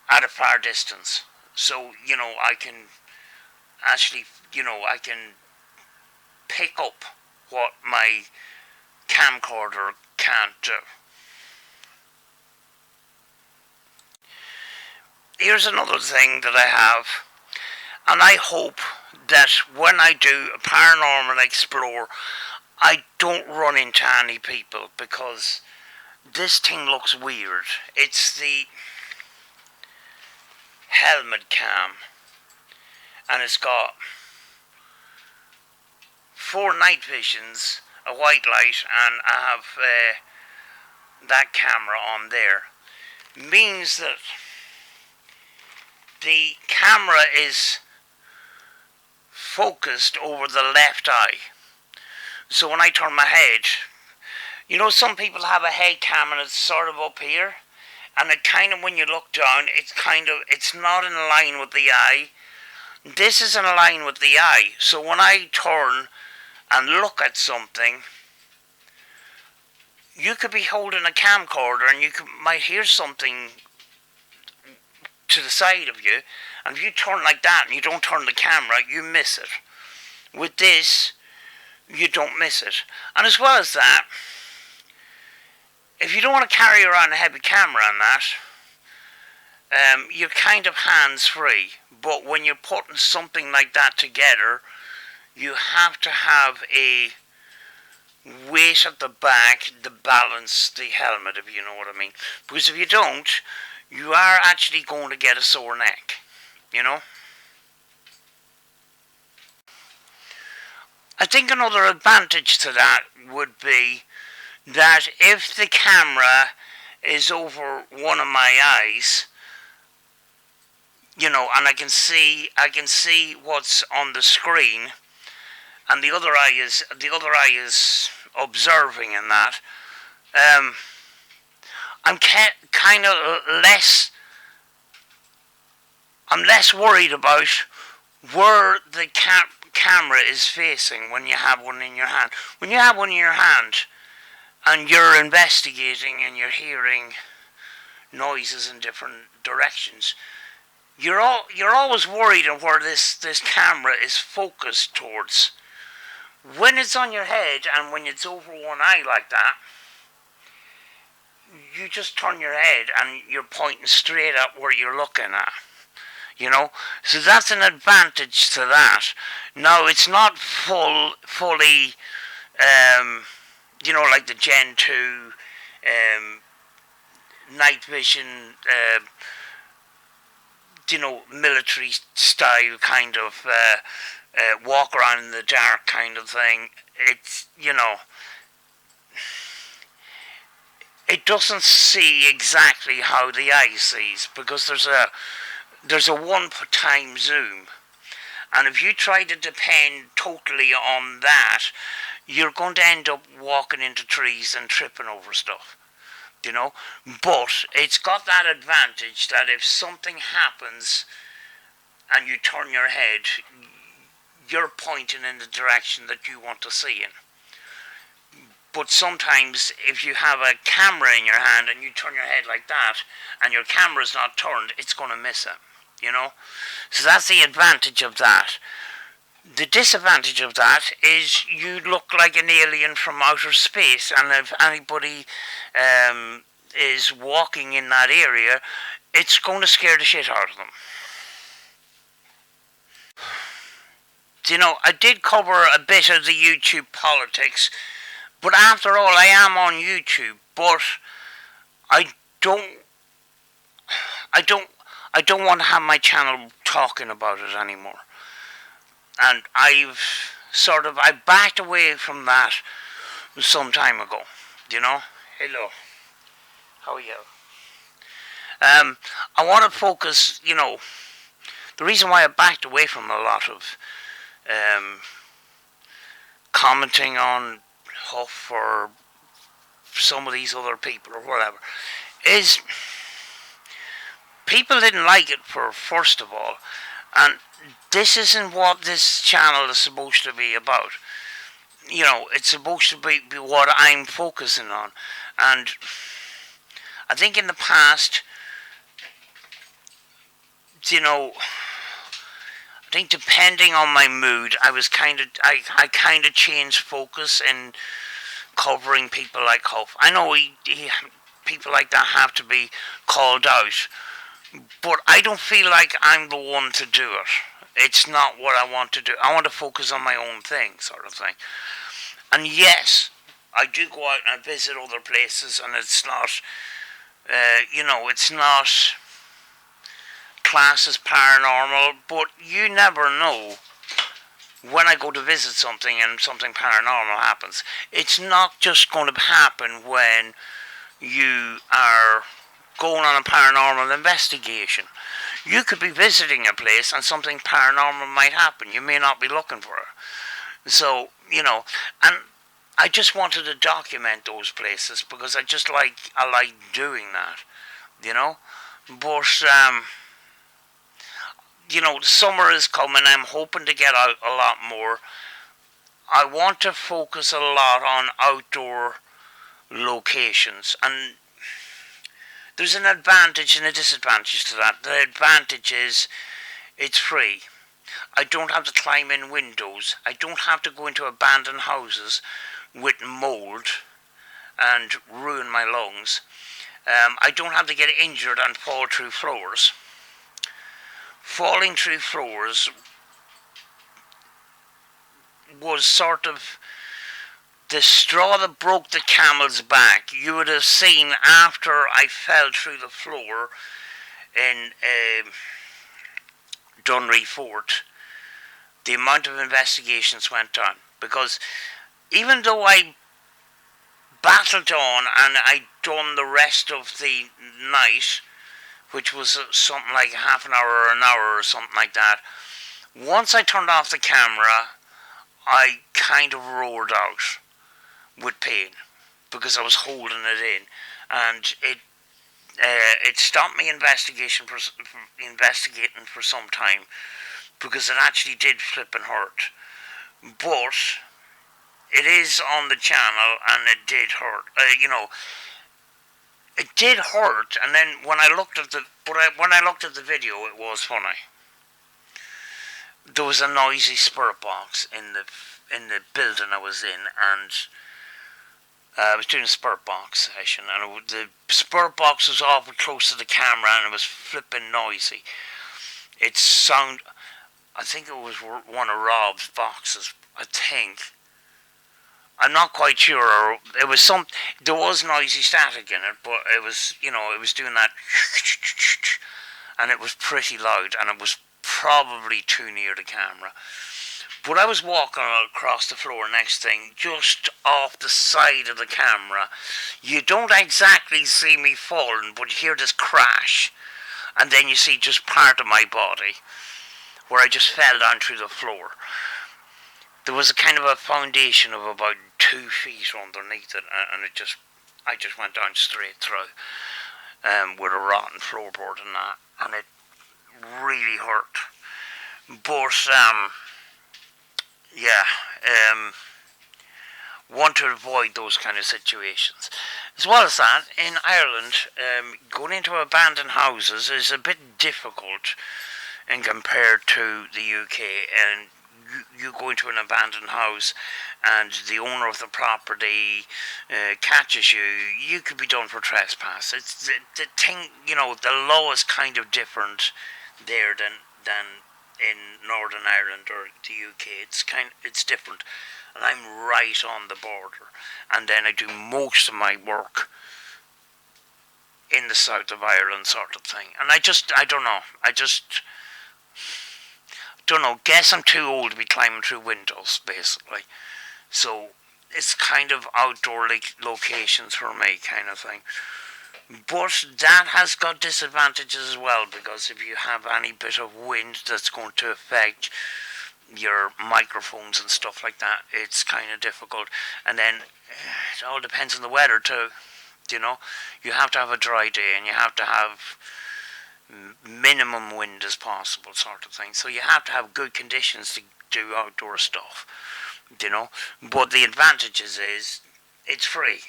at a far distance. So I can actually I can pick up what my camcorder can't do. Here's another thing that I have, and I hope that when I do a paranormal explore, I don't run into any people, because this thing looks weird. It's the helmet cam, and it's got 4 night visions, a white light, and I have that camera on there. Means that the camera is focused over the left eye. So when I turn my head, some people have a head cam and it's sort of up here, and it kind of, when you look down, it's not in line with the eye. This is in line with the eye. So when I turn and look at something, you could be holding a camcorder and might hear something to the side of you, and if you turn like that and you don't turn the camera, you miss it. With this, you don't miss it. And as well as that, if you don't want to carry around a heavy camera and that, you're kind of hands-free. But when you're putting something like that together, you have to have a weight at the back to balance the helmet, if you know what I mean. Because if you don't, you are actually going to get a sore neck, I think another advantage to that would be that if the camera is over one of my eyes, and I can see what's on the screen, and the other eye is observing in that. I'm kind of less. I'm less worried about where the camera is facing when you have one in your hand. When you have one in your hand and you're investigating and you're hearing noises in different directions, you're always worried on where this camera is focused towards. When it's on your head and when it's over one eye like that, you just turn your head and you're pointing straight at where you're looking at. So that's an advantage to that. Now, it's not fully, like the Gen 2 night vision, military style kind of walk around in the dark kind of thing. It's, it doesn't see exactly how the eye sees, because there's a 1 time zoom, and if you try to depend totally on that, you're going to end up walking into trees and tripping over stuff, but it's got that advantage that if something happens and you turn your head, you're pointing in the direction that you want to see in. But sometimes if you have a camera in your hand and you turn your head like that and your camera's not turned, it's going to miss it, So that's the advantage of that. The disadvantage of that is you look like an alien from outer space, and if anybody is walking in that area, it's going to scare the shit out of them. I did cover a bit of the YouTube politics, but after all, I am on YouTube, but I don't want to have my channel talking about it anymore. And I backed away from that some time ago, Hello, how are you? I want to focus, the reason why I backed away from a lot of commenting on Huff or some of these other people or whatever is people didn't like it for first of all, and this isn't what this channel is supposed to be about. It's supposed to be what I'm focusing on, and I think in the past, I think depending on my mood, I kind of changed focus in covering people like Huff. I know people like that have to be called out, but I don't feel like I'm the one to do it. It's not what I want to do. I want to focus on my own thing, sort of thing. And yes, I do go out and visit other places, and it's not, it's not classed as paranormal, but you never know when I go to visit something and something paranormal happens. It's not just going to happen when you are going on a paranormal investigation. You could be visiting a place and something paranormal might happen. You may not be looking for it. So, and I just wanted to document those places because I like doing that, But, summer is coming. I'm hoping to get out a lot more. I want to focus a lot on outdoor locations, and there's an advantage and a disadvantage to that. The advantage is it's free. I don't have to climb in windows. I don't have to go into abandoned houses with mould and ruin my lungs. I don't have to get injured and fall through floors. Falling through floors was sort of the straw that broke the camel's back. You would have seen after I fell through the floor in Dunree Fort, the amount of investigations went on. Because even though I battled on and I'd done the rest of the night, which was something like half an hour or an hour or something like that, once I turned off the camera, I kind of roared out with pain because I was holding it in, and it stopped me investigating for some time because it actually did flip and hurt. But it is on the channel, and it did hurt. It did hurt, and then when I looked at the video, it was funny. There was a noisy spirit box in the building I was in, and I was doing a spirit box session, and the spirit box was awful close to the camera, and it was flipping noisy. I think it was one of Rob's boxes, I think. I'm not quite sure. It was there was noisy static in it, but it was, it was doing that, and it was pretty loud, and it was probably too near the camera. But I was walking across the floor next thing, just off the side of the camera. You don't exactly see me falling, but you hear this crash, and then you see just part of my body, where I just fell down through the floor. There was a kind of a foundation of about 2 feet underneath it, and I just went down straight through, with a rotten floorboard and that, and it really hurt. But want to avoid those kind of situations. As well as that, in Ireland, going into abandoned houses is a bit difficult in compared to the UK, and you go into an abandoned house and the owner of the property catches you, you could be done for trespass. It's the thing, the law is kind of different there than in Northern Ireland or the UK. It's different, and I'm right on the border, and then I do most of my work in the south of Ireland, sort of thing. And I don't know, guess I'm too old to be climbing through windows, basically. So it's kind of outdoor locations for me, kind of thing. But that has got disadvantages as well, because if you have any bit of wind that's going to affect your microphones and stuff like that, it's kind of difficult. And then it all depends on the weather too. You know, you have to have a dry day, and you have to have minimum wind as possible, sort of thing. So you have to have good conditions to do outdoor stuff. You know, but the advantages is it's free.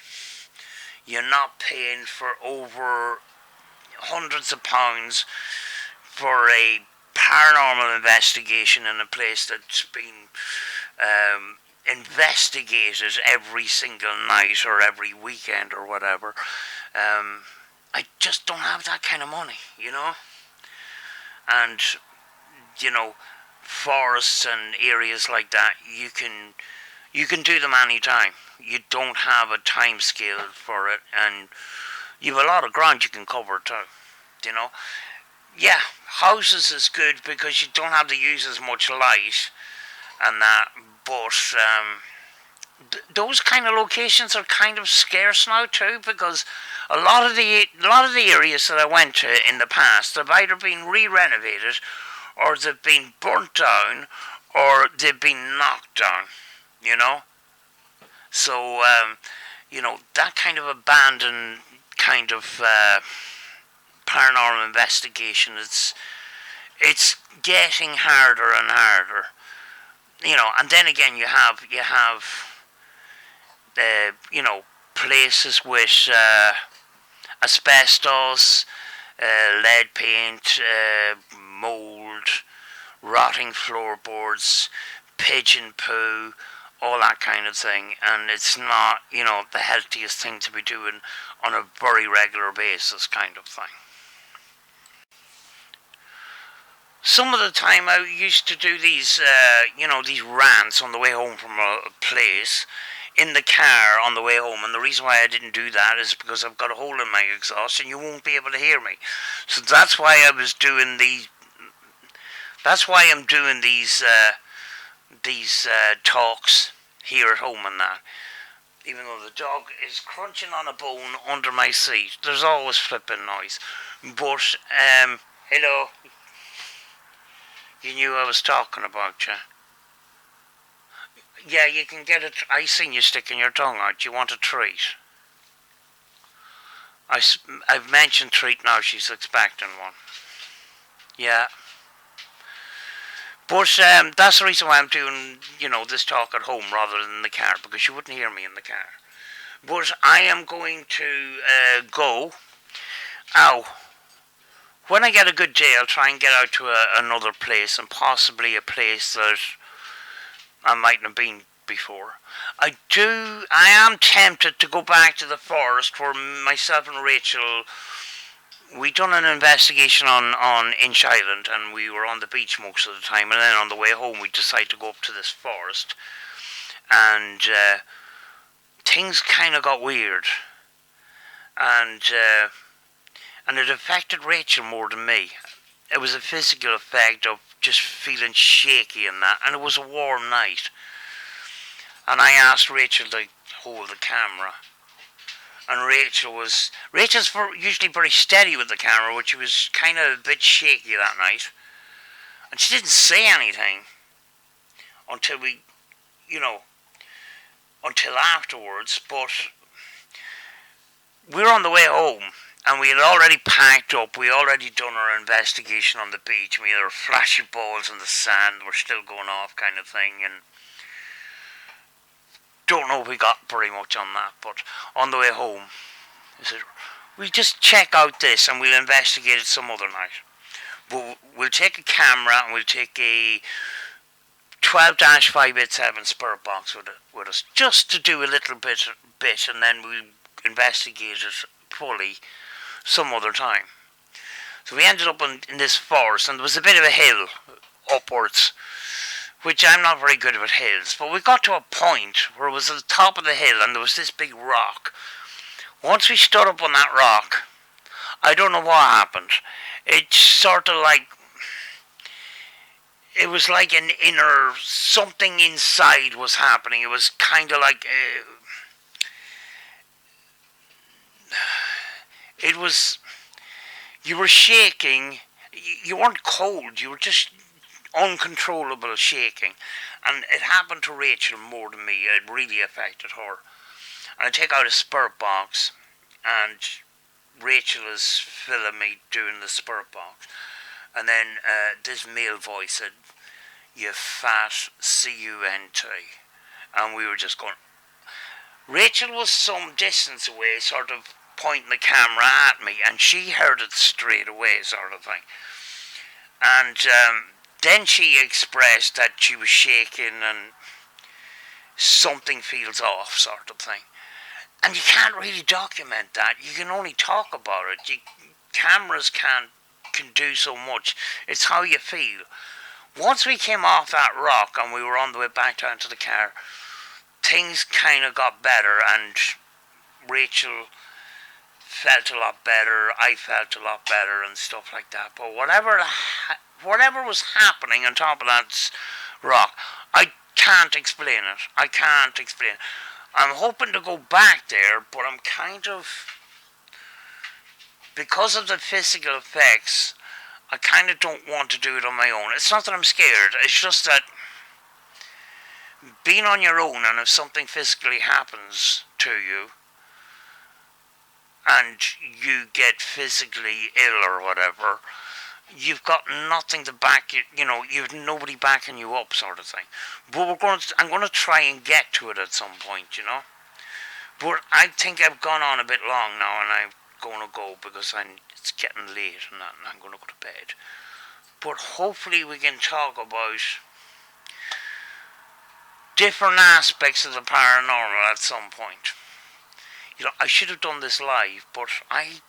You're not paying for over hundreds of pounds for a paranormal investigation in a place that's been investigated every single night or every weekend or whatever. I just don't have that kind of money, you know. And you know, forests and areas like that, you can do them anytime. You don't have a time scale for it, and you have a lot of ground you can cover too. You know, yeah, houses is good because you don't have to use as much light and that, but those kind of locations are kind of scarce now too, because a lot of the areas that I went to in the past have either been re-renovated, or they've been burnt down, or they've been knocked down. You know, so that kind of abandoned kind of paranormal investigation. It's getting harder and harder. And then again, you have places with asbestos, lead paint, mold, rotting floorboards, pigeon poo, all that kind of thing, and it's not, the healthiest thing to be doing on a very regular basis, kind of thing. Some of the time I used to do these rants on the way home from a place, in the car on the way home, and the reason why I didn't do that is because I've got a hole in my exhaust and you won't be able to hear me. So that's why I'm doing these talks here at home and that. Even though the dog is crunching on a bone under my seat, there's always flipping noise. But hello, you knew I was talking about you. Yeah, you can get it. I seen you sticking your tongue out. You want a treat? I've mentioned treat now. She's expecting one. Yeah. But that's the reason why I'm doing, this talk at home rather than in the car, because you wouldn't hear me in the car. But I am going to go. Ow. When I get a good day, I'll try and get out to another place, and possibly a place that I mightn't have been before. I am tempted to go back to the forest where myself and Rachel, we done an investigation on Inch Island, and we were on the beach most of the time, and then on the way home we decided to go up to this forest, and things kind of got weird, and it affected Rachel more than me. It was a physical effect of just feeling shaky and that, and it was a warm night. And I asked Rachel to hold the camera, and Rachel's usually very steady with the camera, but she was kind of a bit shaky that night, and she didn't say anything until until afterwards. But we were on the way home, and we had already packed up. We had already done our investigation on the beach. We had our flashy balls in the sand. We're still going off, kind of thing, and don't know if we got very much on that. But on the way home, I said, we'll just check out this, and we'll investigate it some other night. But we'll take a camera, and we'll take a 12-587 Spirit box with us, just to do a little bit, and then we'll investigate it fully some other time. So we ended up in this forest, and there was a bit of a hill upwards, which I'm not very good with hills, but we got to a point where it was at the top of the hill, and there was this big rock. Once we stood up on that rock, I don't know what happened. It sort of like, it was like an inner, something inside was happening. It was kind of like, It was, you were shaking. You weren't cold. You were just uncontrollable shaking. And it happened to Rachel more than me. It really affected her. And I take out a spirit box, and Rachel is filming me doing the spirit box. And then this male voice said, "You fat CUNT." And we were just going. Rachel was some distance away, sort of pointing the camera at me, and she heard it straight away, sort of thing. And then she expressed that she was shaking and something feels off, sort of thing. And you can't really document that. You can only talk about it. Cameras can do so much. It's how you feel. Once we came off that rock and we were on the way back down to the car, things kind of got better, and Rachel felt a lot better. I felt a lot better and stuff like that. But whatever was happening on top of that rock, I can't explain it. I can't explain it. I'm hoping to go back there, but I'm kind of, because of the physical effects, I kind of don't want to do it on my own. It's not that I'm scared. It's just that being on your own, and if something physically happens to you and you get physically ill or whatever, you've got nothing to back you. You know, you've nobody backing you up, sort of thing. But I'm going to try and get to it at some point, you know. But I think I've gone on a bit long now, and I'm going to go because it's getting late and that, and I'm going to go to bed. But hopefully we can talk about different aspects of the paranormal at some point. You know, I should have done this live, but I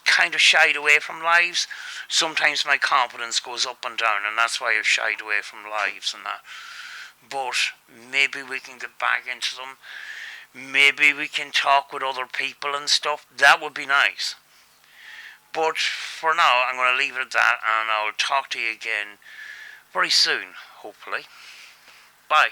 kind of shied away from lives. Sometimes my confidence goes up and down, and that's why I've shied away from lives and that. But maybe we can get back into them. Maybe we can talk with other people and stuff. That would be nice. But for now, I'm going to leave it at that, and I'll talk to you again very soon, hopefully. Bye.